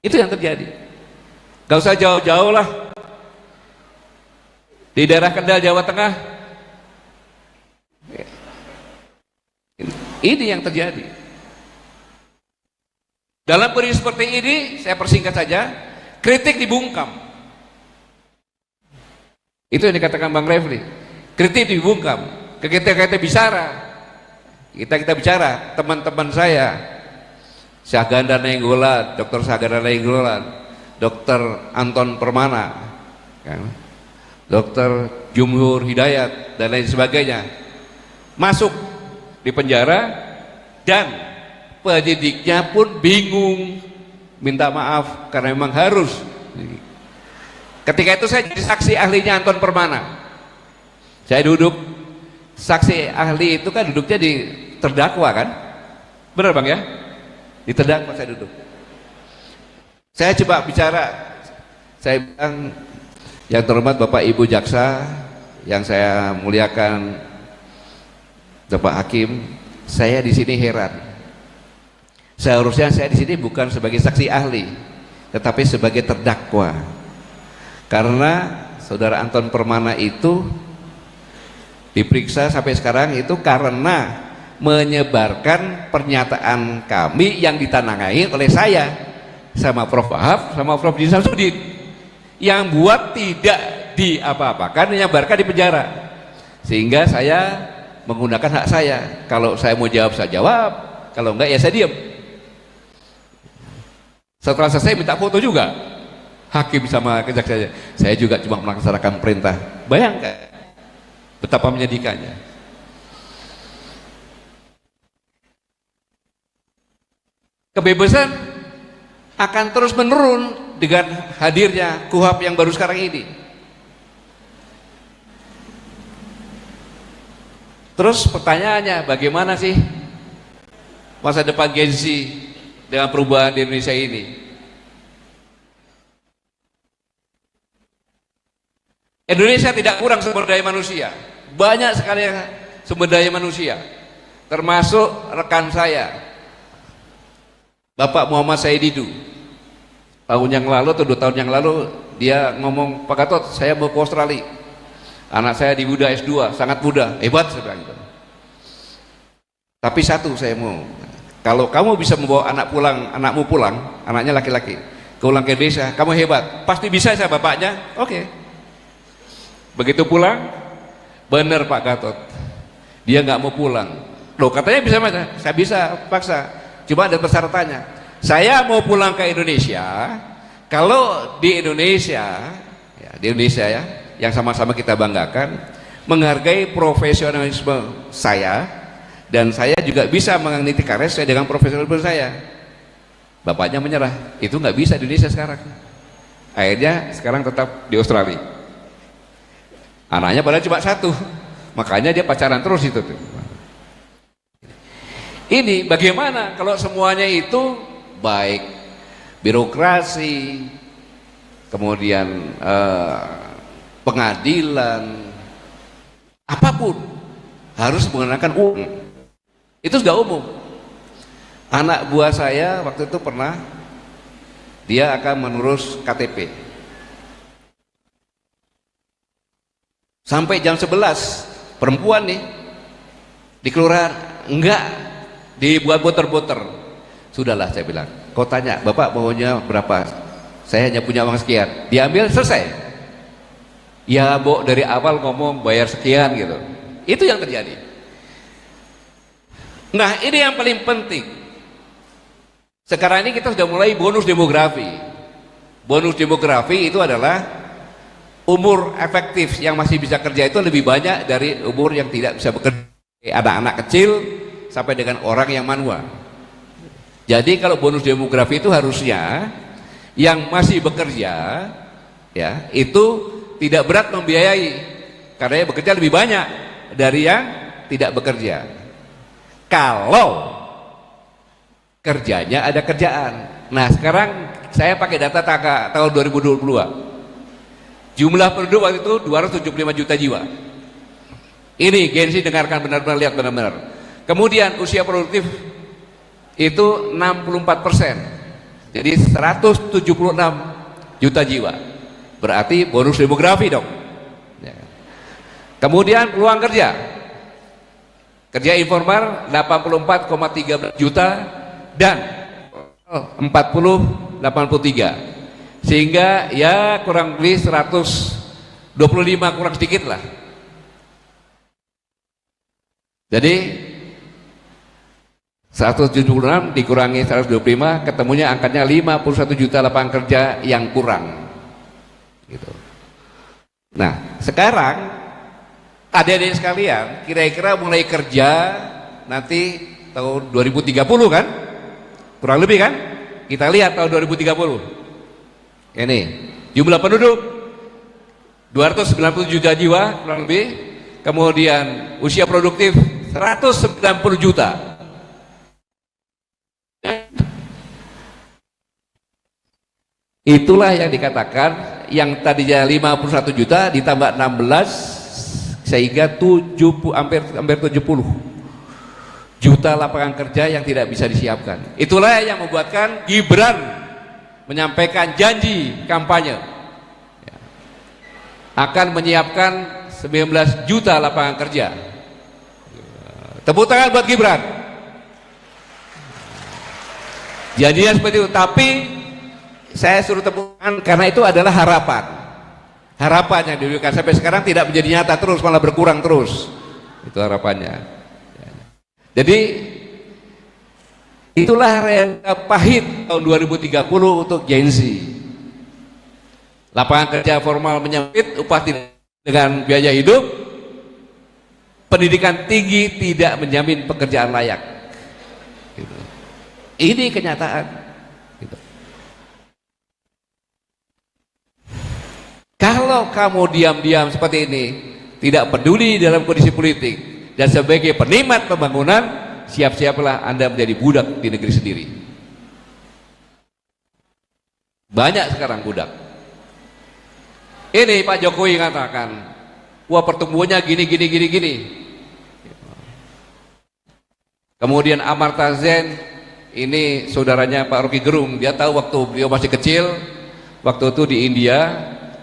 Itu yang terjadi. Gak usah jauh-jauh lah, di daerah Kendal, Jawa Tengah, ini yang terjadi. Dalam kondisi seperti ini, saya persingkat saja, kritik dibungkam. Itu yang dikatakan Bang Refli, kritik dibungkam. Kita bicara, kita bicara, teman-teman saya, Syahganda Nainggolan, Dr. Syahganda Nainggolan, Dr. Anton Permana, kan? Dr. Jumhur Hidayat dan lain sebagainya, masuk di penjara dan penyidiknya pun bingung, minta maaf karena memang harus. Ketika itu saya jadi saksi ahlinya Anton Permana. Saya duduk, saksi ahli itu kan duduknya di terdakwa kan, benar Bang ya? Di terdakwa saya duduk. Saya coba bicara, saya bilang, yang terhormat Bapak Ibu Jaksa, yang saya muliakan Bapak Hakim, saya di sini heran. Seharusnya saya di sini bukan sebagai saksi ahli, tetapi sebagai terdakwa. Karena saudara Anton Permana itu diperiksa sampai sekarang itu karena menyebarkan pernyataan kami yang ditandangi oleh saya sama Prof. Wahab sama Prof. Din Samsudin, yang buat tidak diapa-apakan, menyebarkan di penjara. Sehingga saya menggunakan hak saya, kalau saya mau jawab saya jawab, kalau enggak ya saya diam. Setelah selesai minta foto juga hakim sama kejaksaan, saya juga cuma melaksanakan perintah. Bayangkan betapa menyedihkannya. Kebebasan akan terus menurun dengan hadirnya KUHP yang baru sekarang ini. Terus pertanyaannya, bagaimana sih masa depan Gen Z dengan perubahan di Indonesia ini? Indonesia tidak kurang sumber daya manusia, banyak sekali sumber daya manusia, termasuk rekan saya Bapak Muhammad Saididu. Tahun yang lalu atau 2 tahun yang lalu dia ngomong, Pak Gatot, saya mau ke Australia, anak saya di Buddha S2, sangat muda, hebat, saya bilang gitu. Tapi satu saya mau, kalau kamu bisa membawa anakmu pulang, anaknya laki-laki, pulang ke Indonesia, kamu hebat, pasti bisa saya bapaknya. Oke. Begitu pulang, bener Pak Gatot, dia nggak mau pulang. Loh, katanya bisa mas, saya bisa paksa, cuma ada persyaratannya. Saya mau pulang ke Indonesia, kalau di Indonesia, ya, di Indonesia ya, yang sama-sama kita banggakan, menghargai profesionalisme saya, dan saya juga bisa meniti karir saya dengan profesionalisme saya. Bapaknya menyerah, itu nggak bisa di Indonesia sekarang. Akhirnya sekarang tetap di Australia. Anaknya padahal cuma 1, makanya dia pacaran terus itu tuh. Ini bagaimana kalau semuanya itu baik birokrasi, kemudian pengadilan, apapun harus menggunakan uang. Itu sudah umum. Anak buah saya waktu itu pernah, dia akan mengurus KTP sampai jam 11, perempuan nih di kelurahan, enggak, dibuat boter-boter. Sudahlah saya bilang, kau tanya bapak maunya berapa, saya hanya punya uang sekian, diambil selesai. Ya Bo, dari awal ngomong bayar sekian gitu. Itu yang terjadi. Nah ini yang paling penting. Sekarang ini kita sudah mulai bonus demografi. Bonus demografi itu adalah umur efektif yang masih bisa kerja itu lebih banyak dari umur yang tidak bisa bekerja. Anak-anak kecil sampai dengan orang yang manual. Jadi kalau bonus demografi itu harusnya yang masih bekerja ya itu tidak berat membiayai, karena yang bekerja lebih banyak dari yang tidak bekerja. Kalau kerjanya ada kerjaan. Nah sekarang saya pakai data tahun 2022. Jumlah penduduk waktu itu 275 juta jiwa. Ini Gen Z, dengarkan benar-benar, lihat benar-benar. Kemudian usia produktif itu 64%. Jadi 176 juta jiwa. Berarti bonus demografi dong. Ya. Kemudian peluang kerja. Kerja informal 84,13 juta dan 40,83. Sehingga ya kurang lebih 125 kurang sedikit lah. Jadi 176 dikurangi 125 ketemunya angkanya 51 juta lapangan kerja yang kurang gitu. Nah sekarang adik-adik sekalian kira-kira mulai kerja nanti tahun 2030 kan, kurang lebih kan, kita lihat tahun 2030 ini jumlah penduduk 290 juta jiwa kurang lebih, kemudian usia produktif 190 juta. Itulah yang dikatakan yang tadinya 51 juta ditambah 16 sehingga 70 hampir 70 juta lapangan kerja yang tidak bisa disiapkan. Itulah yang membuatkan Gibran menyampaikan janji kampanye akan menyiapkan 19 juta lapangan kerja. Tepuk tangan buat Gibran. Janjinya seperti itu, tapi saya suruh tepuk tangan karena itu adalah harapan yang diberikan sampai sekarang tidak menjadi nyata, terus malah berkurang terus, itu harapannya. Jadi itulah realita pahit tahun 2030 untuk Gen Z. Lapangan kerja formal menyempit, upah tidak dengan biaya hidup, pendidikan tinggi tidak menjamin pekerjaan layak gitu. Ini kenyataan gitu. Kalau kamu diam-diam seperti ini, tidak peduli dalam kondisi politik, dan sebagai penikmat pembangunan, siap-siaplah Anda menjadi budak di negeri sendiri. Banyak sekarang budak. Ini Pak Jokowi katakan, wah pertumbuhannya gini. Kemudian Amartya Sen, ini saudaranya Pak Rocky Gerung, dia tahu waktu beliau masih kecil, waktu itu di India,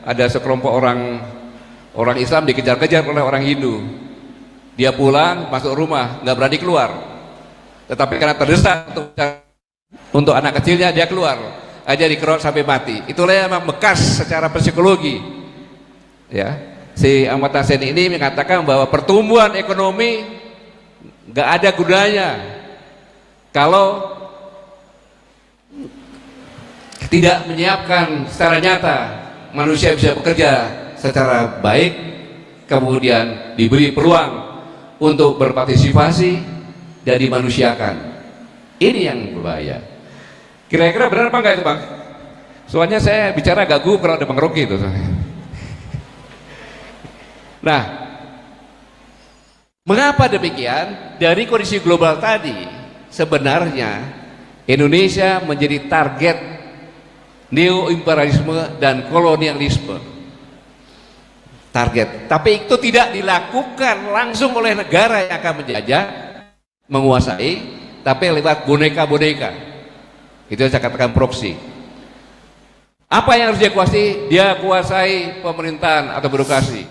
ada sekelompok orang Islam dikejar-kejar oleh orang Hindu. Dia pulang masuk rumah nggak berani keluar, tetapi karena terdesak untuk anak kecilnya dia keluar aja, dikerok sampai mati. Itulah yang membekas secara psikologi ya. Si Amartya Sen ini mengatakan bahwa pertumbuhan ekonomi nggak ada gunanya kalau tidak menyiapkan secara nyata manusia bisa bekerja secara baik, kemudian diberi peluang untuk berpartisipasi dan dimanusiakan. Ini yang berbahaya. Kira-kira benar apa enggak itu Bang? Soalnya saya bicara agak gugup kalau ada Bang Rocky itu. Nah, mengapa demikian? Dari kondisi global tadi, sebenarnya Indonesia menjadi target neo-imperialisme dan kolonialisme. Target, tapi itu tidak dilakukan langsung oleh negara yang akan menjajah, menguasai, tapi lewat boneka-boneka. Itu yang saya katakan proksi. Apa yang harus dia kuasai? Dia kuasai pemerintahan atau birokrasi.